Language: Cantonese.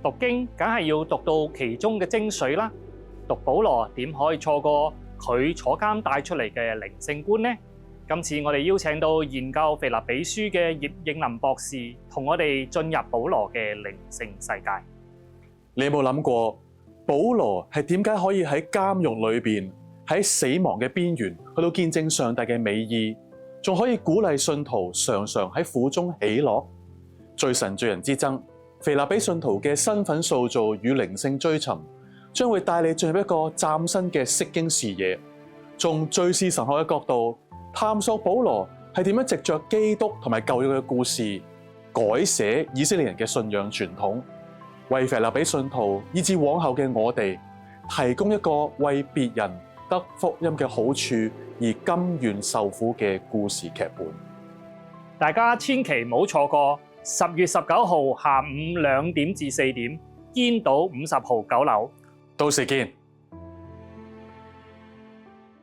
讀經梗係要讀到其中嘅精髓啦。讀保羅點可以錯過佢坐監帶出嚟嘅靈性觀呢？今次我哋邀請到研究腓立比書嘅葉應林博士，同我哋進入保羅嘅靈性世界。你有冇諗過，保羅係點解可以喺監獄裏邊，喺死亡嘅邊緣去到見證上帝嘅美意，仲可以鼓勵信徒常常喺苦中喜樂？罪神罪人之爭，腓立比信徒嘅身份塑造與靈性追尋，將會帶你進入一個嶄新嘅釋經視野，從敘事神學嘅角度探索保羅係點樣藉着基督同埋舊約嘅故事改寫以色列人嘅信仰傳統，為腓立比信徒以至往後嘅我哋提供一個為別人得福音嘅好處而甘願受苦嘅故事劇本。大家千祈唔好錯過10月19號下午2點至4點，堅道50號9樓。到時見。